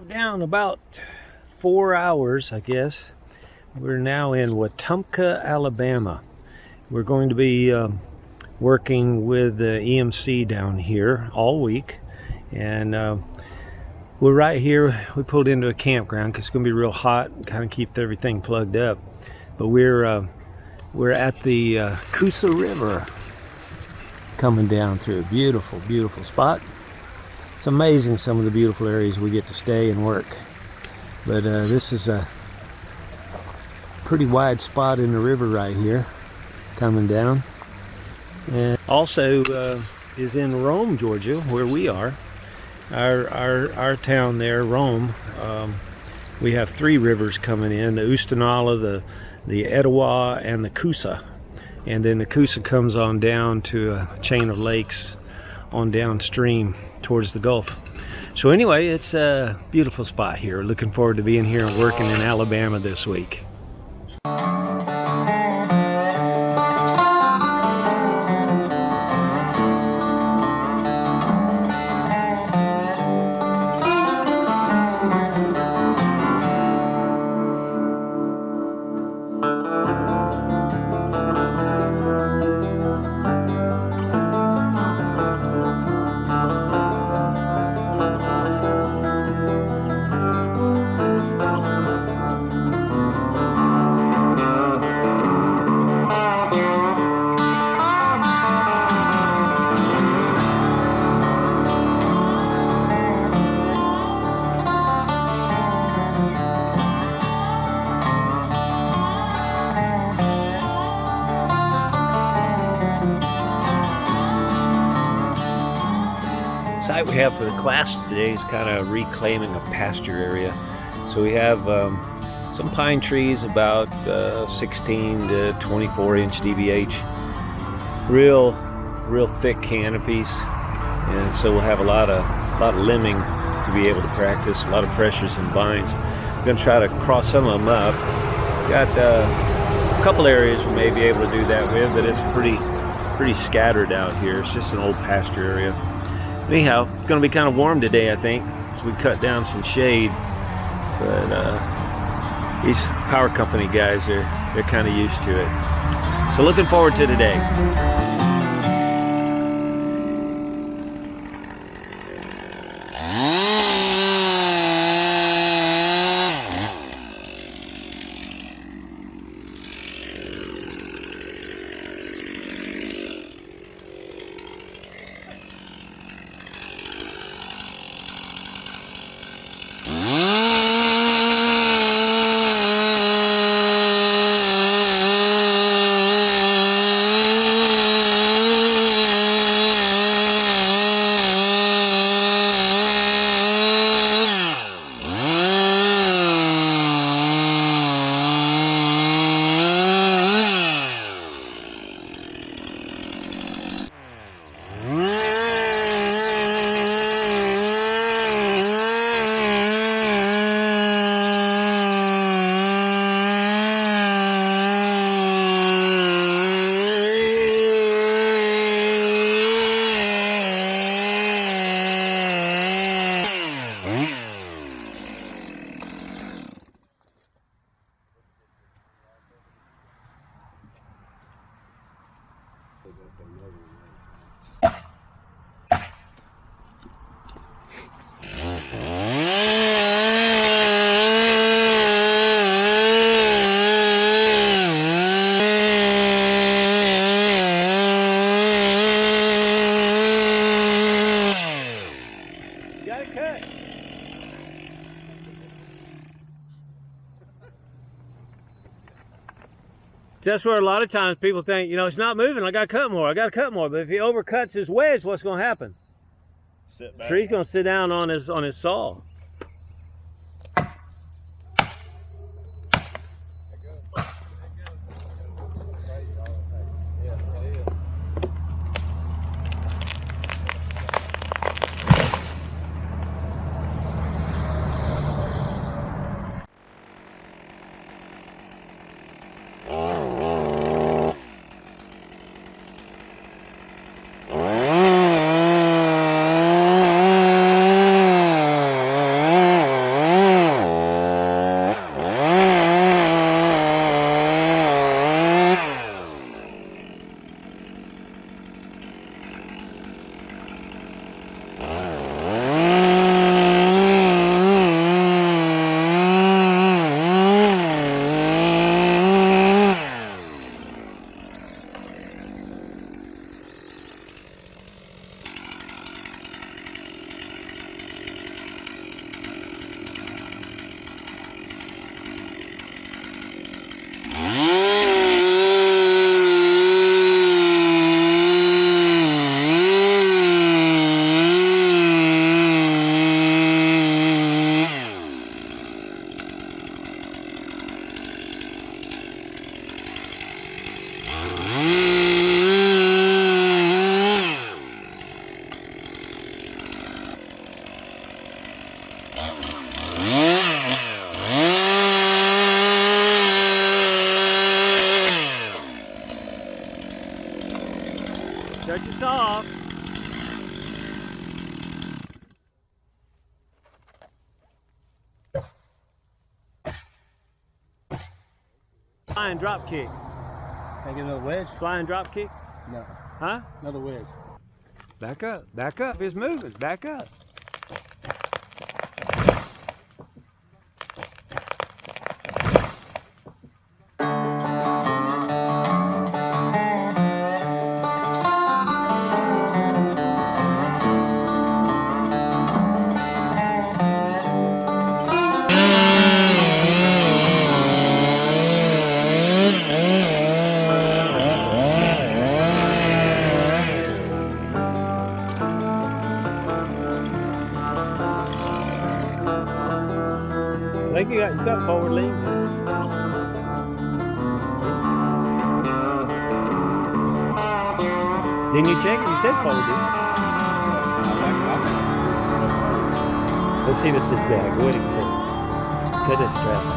Down about 4 hours, I guess. We're now in Wetumpka, Alabama. We're going to be working with the EMC down here all week, and we're right here. We pulled into a campground because it's going to be real hot and kind of keep everything plugged up. But we're at the Coosa River, coming down through a beautiful, beautiful spot. It's amazing some of the beautiful areas we get to stay and work. But this is a pretty wide spot in the river right here, coming down. And also is in Rome, Georgia, where we are. Our town there, Rome. We have 3 rivers coming in: the Oostanala, the Etowah, and the Coosa. And then the Coosa comes on down to a chain of lakes on downstream towards the Gulf. So anyway, it's a beautiful spot here. Looking forward to being here and working in Alabama this week. Site we have for the class today is kind of reclaiming a pasture area. So we have some pine trees, about 16 to 24 inch DBH, real thick canopies, and so we'll have a lot of limbing to be able to practice, a lot of pressures and binds. I'm going to try to cross some of them up. Got a couple areas we may be able to do that with, but it's pretty scattered out here. It's just an old pasture area. Anyhow, it's going to be kind of warm today, I think, so we cut down some shade. But these power company guys, they're kind of used to it. So looking forward to today. Got it cut. That's where a lot of times people think, you know, it's not moving, I gotta cut more, But if he overcuts his wedge, what's gonna happen? Sit back. Tree's gonna sit down on his saw. Shut your saw off. Flying drop kick. Can I get another wedge? Flying drop kick? No. Huh? Another wedge. Back up. Back up. It's moving. Back up. I think you got forward lean. Didn't you check? You said forward, didn't you? Let's see this is bad. Go ahead and cut this strap.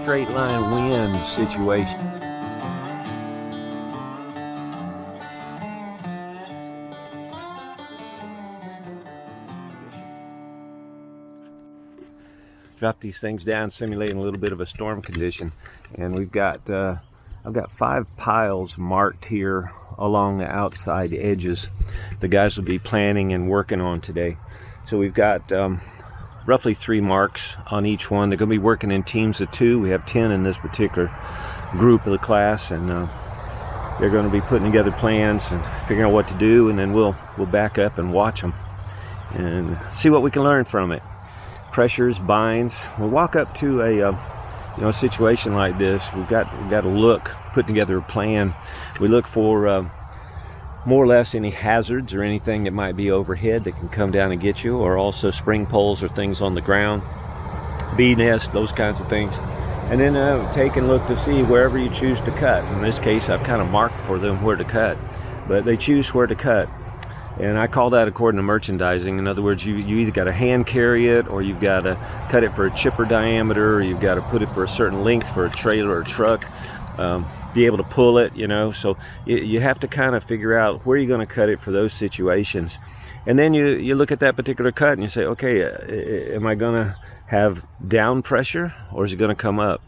Straight line wind situation. Drop these things down, simulating a little bit of a storm condition, and we've got I've got 5 piles marked here along the outside edges the guys will be planning and working on today. So we've got roughly 3 marks on each one. They're going to be working in teams of 2. We have 10 in this particular group of the class, and they're going to be putting together plans and figuring out what to do, and then we'll back up and watch them and see what we can learn from it. Pressures, binds. We'll walk up to a situation like this. We've got to look, put together a plan. We look for more or less any hazards or anything that might be overhead that can come down and get you, or also spring poles or things on the ground, bee nest, those kinds of things. And then take and look to see wherever you choose to cut. In this case, I've kind of marked for them where to cut, but they choose where to cut. And I call that according to merchandising. In other words, you either got to hand carry it, or you've got to cut it for a chipper diameter, or you've got to put it for a certain length for a trailer or truck. Be able to pull it, so you have to kind of figure out where you're going to cut it for those situations. And then you look at that particular cut and you say, okay, am I going to have down pressure, or is it going to come up?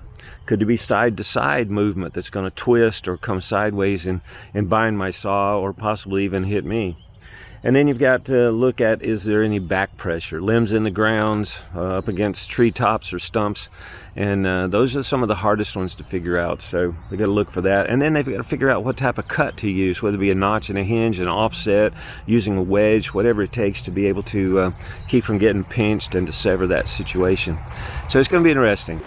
Could there be side to side movement that's going to twist or come sideways and bind my saw, or possibly even hit me? And then you've got to look at, is there any back pressure, limbs in the grounds, up against tree tops or stumps, and those are some of the hardest ones to figure out. So we got to look for that, and then they've got to figure out what type of cut to use, whether it be a notch and a hinge, an offset, using a wedge, whatever it takes to be able to keep from getting pinched and to sever that situation. So it's going to be interesting.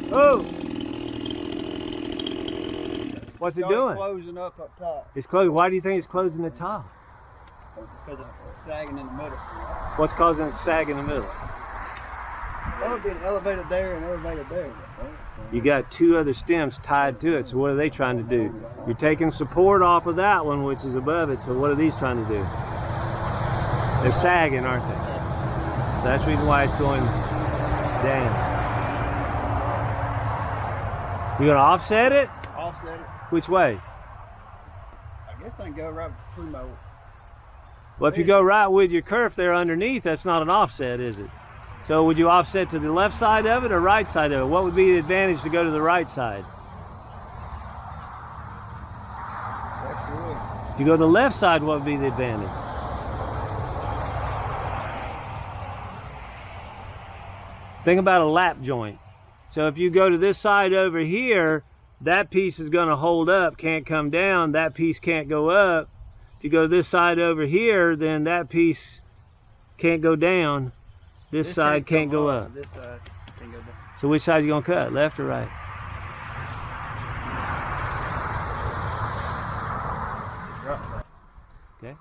Oh! What's it doing? Closing up top. It's closing. Why do you think it's closing the top? Because it's sagging in the middle. What's causing it to sag in the middle? Well, it'd be an elevated there and elevated there. You got two other stems tied to it, so what are they trying to do? You're taking support off of that one, which is above it, so what are these trying to do? They're sagging, aren't they? So that's the reason why it's going down. You gonna offset it? Offset it. Which way? I guess I can go right through my. Well, if you go right with your kerf there underneath, that's not an offset, is it? So would you offset to the left side of it or right side of it? What would be the advantage to go to the right side? If you go to the left side, what would be the advantage? Think about a lap joint. So if you go to this side over here, that piece is going to hold up, can't come down. That piece can't go up. If you go to this side over here, then that piece can't go down. This side can't go up. This side can't go down. So which side are you going to cut, left or right? Right. Okay.